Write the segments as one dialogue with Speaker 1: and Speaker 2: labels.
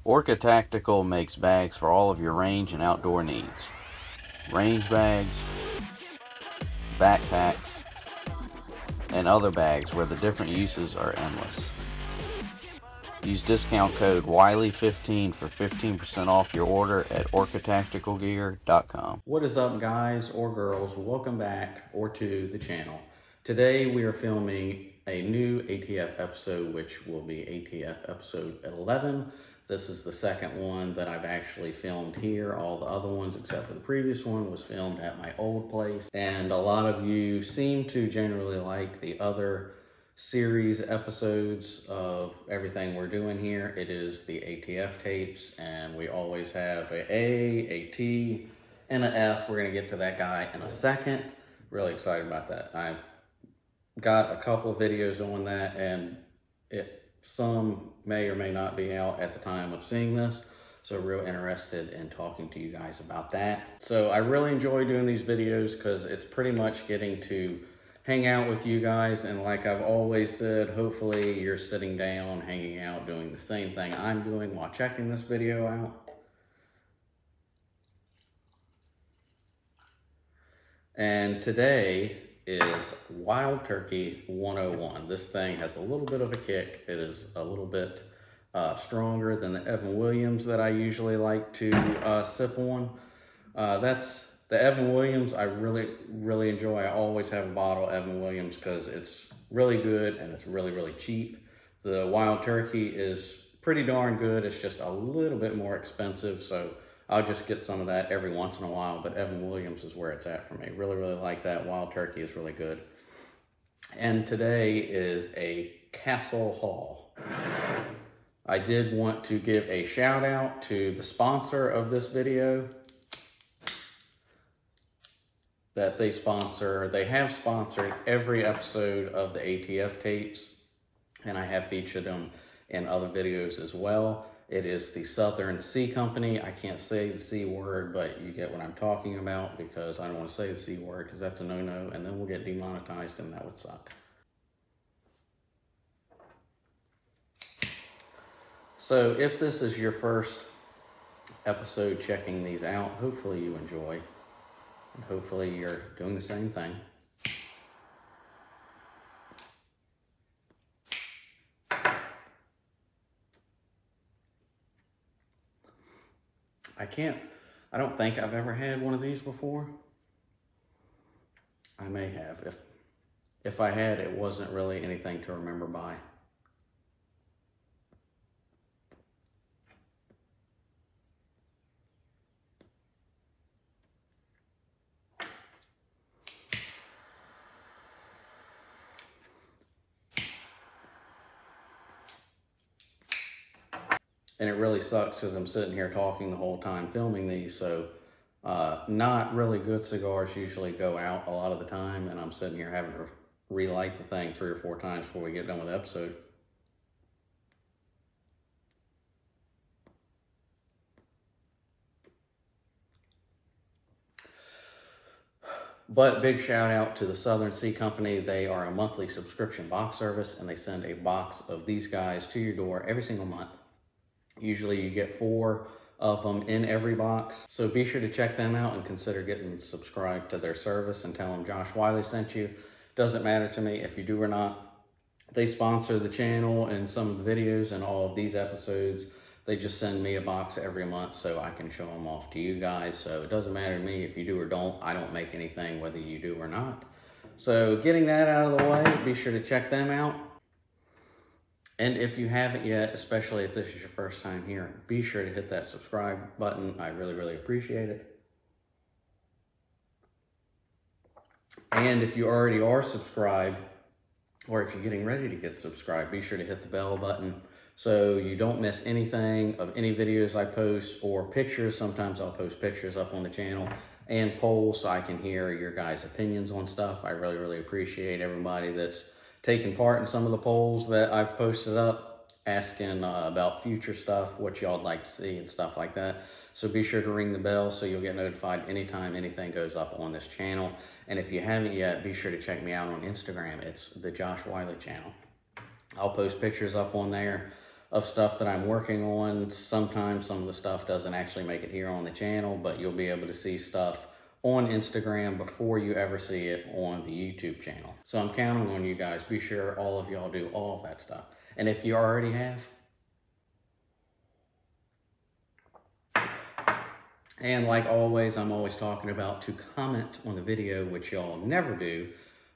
Speaker 1: Orca Tactical makes bags for all of your range and outdoor needs. Range bags, backpacks, and other bags where the different uses are endless. Use discount code Wiley15 for 15% off your order at orcatacticalgear.com. What is up, guys or girls? Welcome back or to the channel. Today we are filming a new ATF episode, which will be ATF episode 11. This is the second one that I've actually filmed here. All the other ones, except for the previous one, was filmed at my old place. And a lot of you seem to generally like the other series episodes of everything we're doing here. It is the ATF tapes, and we always have a T, and an F. We're gonna get to that guy in a second. Really excited about that. I've got a couple of videos on that, and some may or may not be out at the time of seeing this. So real interested in talking to you guys about that. So I really enjoy doing these videos because it's pretty much getting to hang out with you guys. And like I've always said, hopefully you're sitting down, hanging out, doing the same thing I'm doing while checking this video out. And today is Wild Turkey 101. This thing has a little bit of a kick. It is a little bit stronger than the Evan Williams that I usually like to sip on. That's the Evan Williams I really enjoy. I always have a bottle of Evan Williams because it's really good and it's really cheap. The Wild Turkey is pretty darn good. It's just a little bit more expensive, so I'll just get some of that every once in a while, but Evan Williams is where it's at for me. Really like that. Wild Turkey is really good. And today is a Castle haul. I did want to give a shout out to the sponsor of this video that they sponsor. They have sponsored every episode of the ATF tapes, and I have featured them in other videos as well. It is the Southern Sea Company. I can't say the C word, but you get what I'm talking about because I don't want to say the C word because that's a no-no, and then we'll get demonetized and that would suck. So if this is your first episode checking these out, hopefully you enjoy, and hopefully you're doing the same thing. I don't think I've ever had one of these before. I may have. If I had, it wasn't really anything to remember by. And it really sucks because I'm sitting here talking the whole time filming these, so not really good cigars usually go out a lot of the time, and I'm sitting here having to relight the thing 3 or 4 times before we get done with the episode. But big shout out to the Southern Sea Company. They are a monthly subscription box service, and they send a box of these guys to your door every single month. Usually you get 4 of them in every box. So be sure to check them out and consider getting subscribed to their service and tell them Josh Wiley sent you. Doesn't matter to me if you do or not. They sponsor the channel and some of the videos and all of these episodes. They just send me a box every month so I can show them off to you guys. So it doesn't matter to me if you do or don't. I don't make anything whether you do or not. So getting that out of the way, be sure to check them out. And if you haven't yet, especially if this is your first time here, be sure to hit that subscribe button. I really appreciate it. And if you already are subscribed, or if you're getting ready to get subscribed, be sure to hit the bell button so you don't miss anything of any videos I post or pictures. Sometimes I'll post pictures up on the channel and polls so I can hear your guys' opinions on stuff. I really appreciate everybody that's taking part in some of the polls that I've posted up, asking about future stuff, what y'all would like to see and stuff like that. So be sure to ring the bell so you'll get notified anytime anything goes up on this channel. And if you haven't yet, be sure to check me out on Instagram. It's the Josh Wiley channel. I'll post pictures up on there of stuff that I'm working on. Sometimes some of the stuff doesn't actually make it here on the channel, but you'll be able to see stuff on Instagram before you ever see it on the YouTube channel. So I'm counting on you guys. Be sure all of y'all do all of that stuff. And if you already have, and like always, I'm always talking about to comment on the video, which y'all never do.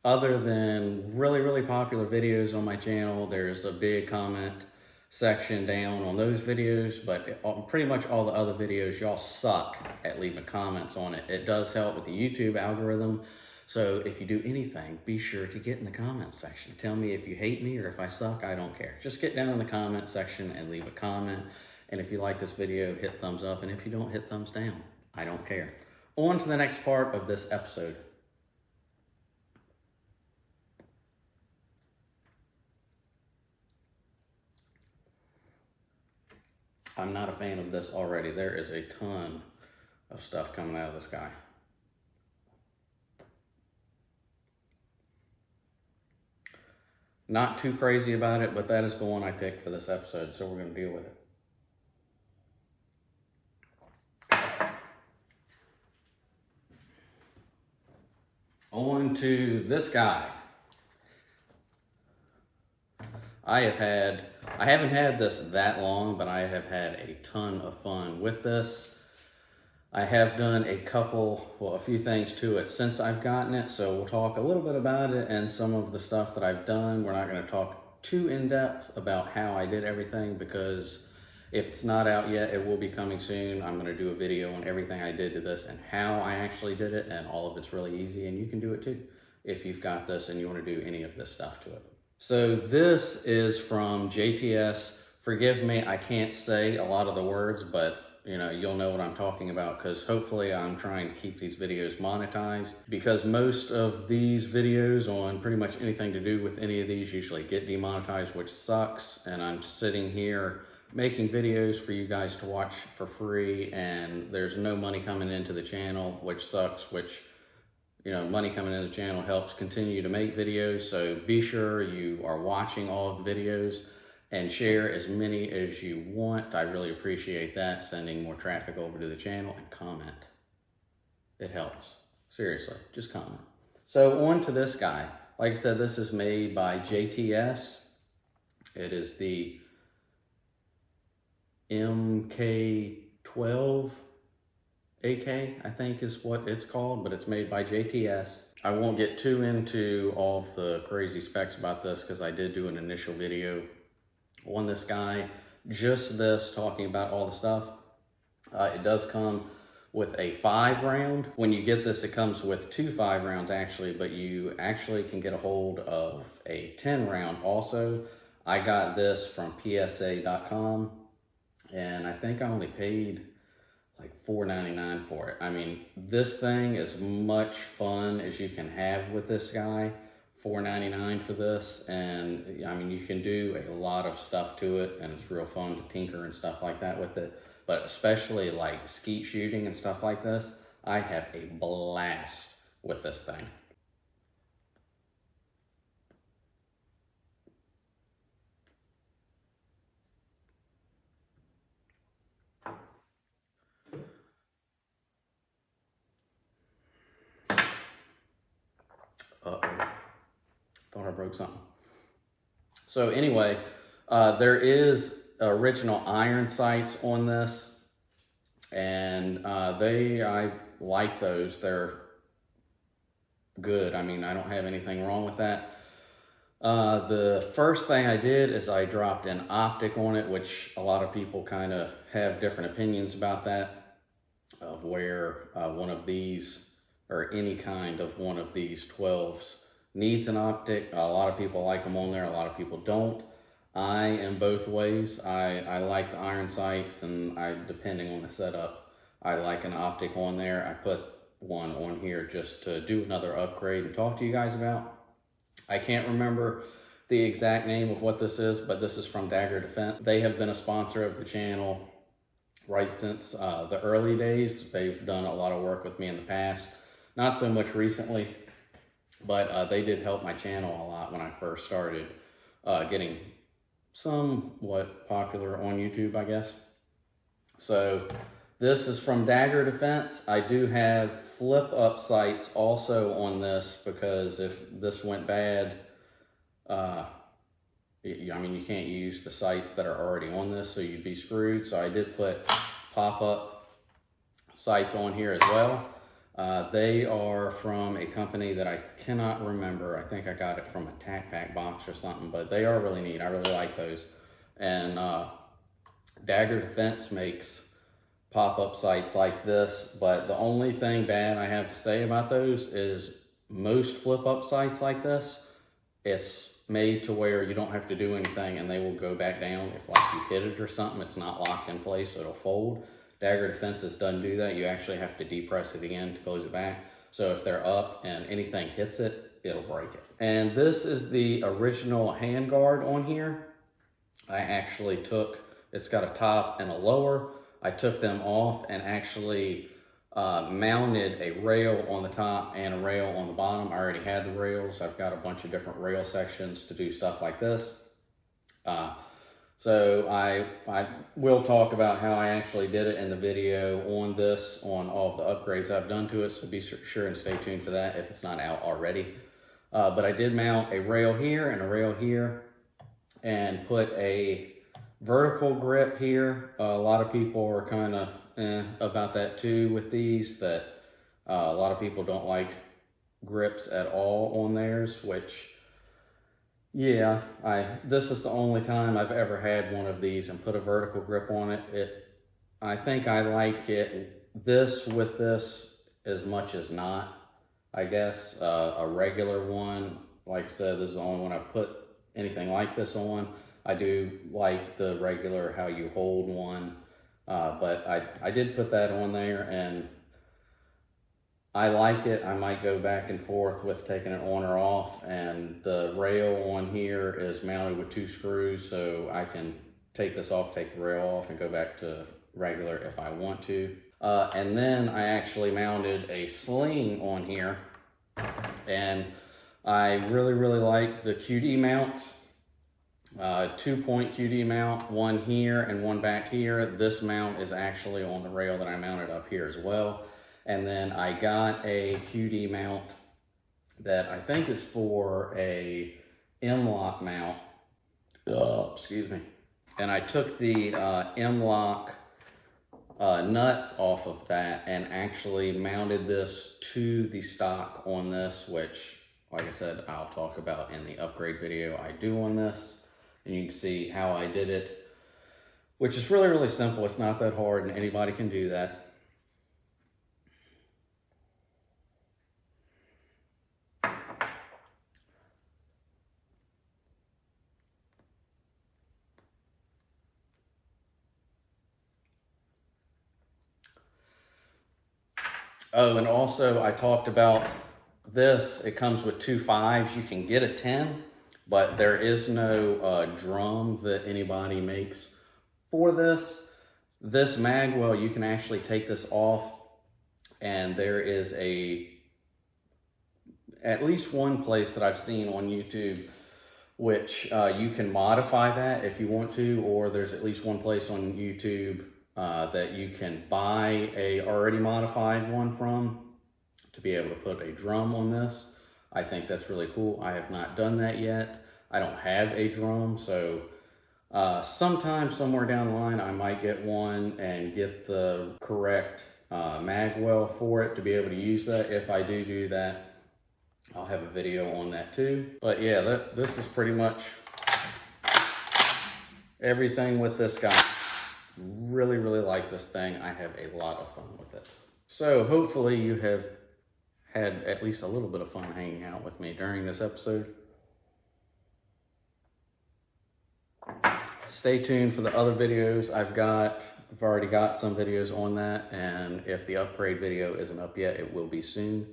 Speaker 1: Other than really, really popular videos on my channel, there's a big comment section down on those videos, but pretty much all the other videos, y'all suck at leaving comments on it. It does help with the YouTube algorithm. So if you do anything, be sure to get in the comment section. Tell me if you hate me or if I suck, I don't care. Just get down in the comment section and leave a comment. And if you like this video, hit thumbs up. And if you don't, hit thumbs down. I don't care. On to the next part of this episode. I'm not a fan of this already. There is a ton of stuff coming out of this guy. Not too crazy about it, but that is the one I picked for this episode, so we're going to deal with it. On to this guy. I haven't had this that long, but I have had a ton of fun with this. I have done a few things to it since I've gotten it, so we'll talk a little bit about it and some of the stuff that I've done. We're not going to talk too in depth about how I did everything, because if it's not out yet, it will be coming soon. I'm going to do a video on everything I did to this and how I actually did it, and all of it's really easy, and you can do it too if you've got this and you want to do any of this stuff to it. So this is from JTS. Forgive me, I can't say a lot of the words, but you know, you'll know what I'm talking about, because hopefully I'm trying to keep these videos monetized, because most of these videos on pretty much anything to do with any of these usually get demonetized, which sucks. And I'm sitting here making videos for you guys to watch for free, and there's no money coming into the channel, which sucks, which, you know, money coming into the channel helps continue to make videos. So be sure you are watching all of the videos and share as many as you want. I really appreciate that, sending more traffic over to the channel, and comment. It helps. Seriously, just comment. So on to this guy. Like I said, this is made by JTS. It is the MK12 AK, I think is what it's called, but it's made by JTS. I won't get too into all of the crazy specs about this, because I did do an initial video on this guy, just this, talking about all the stuff. It does come with a 5-round. When you get this, it comes with 2 5-rounds actually, but you actually can get a hold of a 10-round also. I got this from PSA.com, and I think I only paid like $4.99 for it. I mean, this thing is much fun as you can have with this guy. $4.99 for this, and I mean, you can do a lot of stuff to it, and it's real fun to tinker and stuff like that with it. But especially like skeet shooting and stuff like this, I have a blast with this thing. Uh-oh. Thought I broke something. So anyway, there is original iron sights on this, and I like those. They're good. I mean, I don't have anything wrong with that. The first thing I did is I dropped an optic on it, which a lot of people kind of have different opinions about that, of where one of these, or any kind of one of these 12s, needs an optic. A lot of people like them on there, a lot of people don't. I am both ways. I like the iron sights, and depending on the setup, I like an optic on there. I put one on here just to do another upgrade and talk to you guys about. I can't remember the exact name of what this is, but this is from Dagger Defense. They have been a sponsor of the channel right since the early days. They've done a lot of work with me in the past. Not so much recently, but they did help my channel a lot when I first started getting
Speaker 2: somewhat popular on YouTube, I guess. So this is from Dagger Defense. I do have flip up sights also on this, because if this went bad, I mean, you can't use the sights that are already on this, so you'd be screwed. So I did put pop-up sights on here as well. They are from a company that I cannot remember. I think I got it from a Tac Pack box or something, but they are really neat. I really like those. And Dagger Defense makes pop-up sights like this, but the only thing bad I have to say about those is most flip-up sights like this, it's made to where you don't have to do anything and they will go back down. If like you hit it or something, it's not locked in place, so it'll fold. Dagger Defenses doesn't do that. You actually have to depress it again to close it back. So if they're up and anything hits it, it'll break it. And this is the original handguard on here. I actually took, it's got a top and a lower. I took them off and actually mounted a rail on the top and a rail on the bottom. I already had the rails. I've got a bunch of different rail sections to do stuff like this. So I will talk about how I actually did it in the video on this, on all of the upgrades I've done to it, so be sure and stay tuned for that if it's not out already. But I did mount a rail here and a rail here and put a vertical grip here. A lot of people are kind of about that too with these, that a lot of people don't like grips at all on theirs, which, yeah, this is the only time I've ever had one of these and put a vertical grip on it. I think I like it, this with this as much as not, I guess. A regular one, like I said, this is the only one I've put anything like this on. I do like the regular, how you hold one, but I did put that on there and I like it. I might go back and forth with taking it on or off, and the rail on here is mounted with 2 screws, so I can take this off, take the rail off, and go back to regular if I want to. And then I actually mounted a sling on here, and I really like the QD mounts. 2-point QD mount, one here and one back here. This mount is actually on the rail that I mounted up here as well. And then I got a QD mount that I think is for a M-lock mount. Excuse me. And I took the M-lock nuts off of that and actually mounted this to the stock on this, which, like I said, I'll talk about in the upgrade video I do on this. And you can see how I did it, which is really simple. It's not that hard and anybody can do that. Oh, and also I talked about this. It comes with 2 5s. You can get a 10, but there is no drum that anybody makes for this. This mag well, you can actually take this off, and there is at least one place that I've seen on YouTube which you can modify that if you want to, or there's at least one place on YouTube that you can buy a already modified one from to be able to put a drum on this. I think that's really cool. I have not done that yet. I don't have a drum, so sometime somewhere down the line I might get one and get the correct mag well for it to be able to use that. If I do that, I'll have a video on that too. But yeah, this is pretty much everything with this guy. Really like this thing. I have a lot of fun with it. So hopefully you have had at least a little bit of fun hanging out with me during this episode. Stay tuned for the other videos I've already got some videos on that, and if the upgrade video isn't up yet, it will be soon.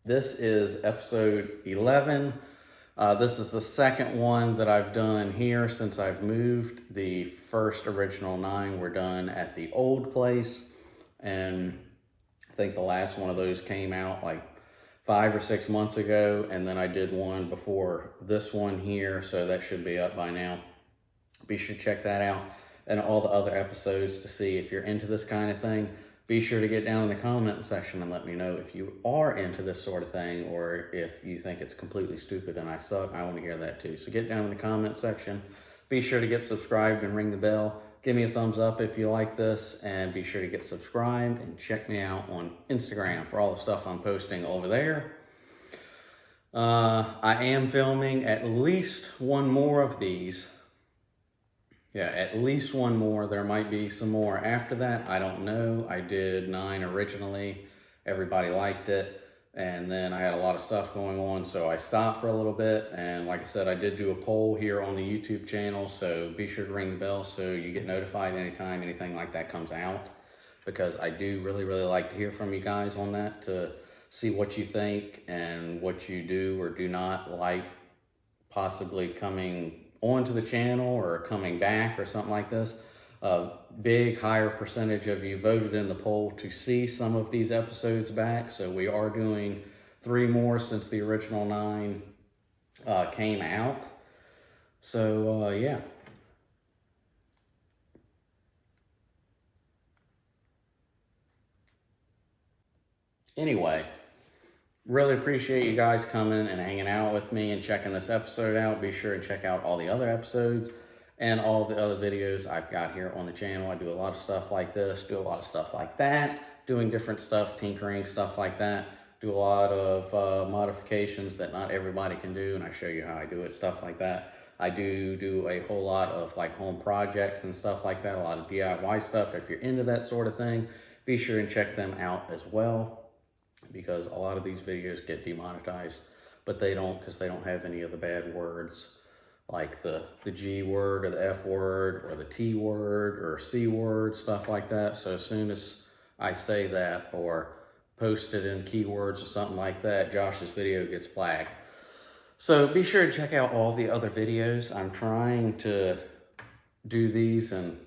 Speaker 2: This is episode 11. This is the second one that I've done here since I've moved. The first original 9 were done at the old place, and I think the last one of those came out like 5 or 6 months ago, and then I did one before this one here, so that should be up by now. Be sure to check that out and all the other episodes to see if you're into this kind of thing. Be sure to get down in the comment section and let me know if you are into this sort of thing, or if you think it's completely stupid and I suck. I want to hear that too. So get down in the comment section. Be sure to get subscribed and ring the bell. Give me a thumbs up if you like this, and be sure to get subscribed and check me out on Instagram for all the stuff I'm posting over there. I am filming at least one more of these. Yeah, at least one more. There might be some more after that. I don't know. I did 9 originally. Everybody liked it. And then I had a lot of stuff going on, so I stopped for a little bit. And like I said, I did do a poll here on the YouTube channel, so be sure to ring the bell so you get notified anytime anything like that comes out. Because I do really, really like to hear from you guys on that, to see what you think and what you do or do not like possibly coming onto the channel or coming back or something like this. A big higher percentage of you voted in the poll to see some of these episodes back, so we are doing 3 more since the original 9 came out. So yeah. Anyway, really appreciate you guys coming and hanging out with me and checking this episode out. Be sure to check out all the other episodes and all the other videos I've got here on the channel. I do a lot of stuff like this, do a lot of stuff like that, doing different stuff, tinkering, stuff like that. Do a lot of modifications that not everybody can do, and I show you how I do it, stuff like that. I do a whole lot of like home projects and stuff like that, a lot of DIY stuff. If you're into that sort of thing, be sure and check them out as well, because a lot of these videos get demonetized, but they don't, because they don't have any of the bad words, like the G word or the F word or the T word or C word, stuff like that. So as soon as I say that or post it in keywords or something like that, Josh's video gets flagged. So be sure to check out all the other videos. I'm trying to do these and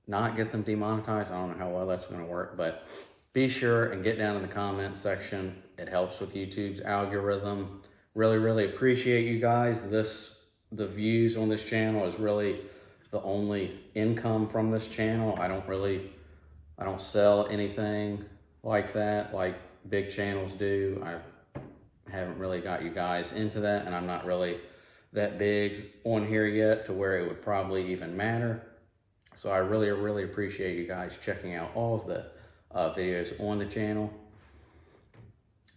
Speaker 2: not get them demonetized. I don't know how well that's going to work, but be sure and get down in the comment section. It helps with YouTube's algorithm. Really, really appreciate you guys. The views on this channel is really the only income from this channel. I don't sell anything like that, like big channels do. I haven't really got you guys into that, and I'm not really that big on here yet to where it would probably even matter. So I really, really appreciate you guys checking out all of the videos on the channel.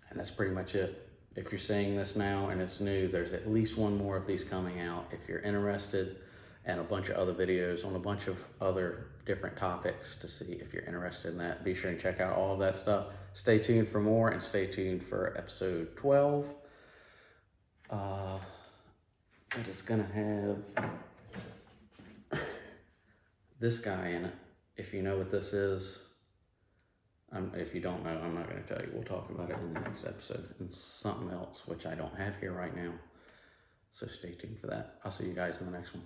Speaker 2: And that's pretty much it. If you're seeing this now and it's new, there's at least one more of these coming out. If you're interested, and a bunch of other videos on a bunch of other different topics to see if you're interested in that. Be sure and check out all of that stuff. Stay tuned for more, and stay tuned for episode 12. It is gonna have this guy in it. If you know what this is, if you don't know, I'm not going to tell you. We'll talk about it in the next episode. And something else, which I don't have here right now. So stay tuned for that. I'll see you guys in the next one.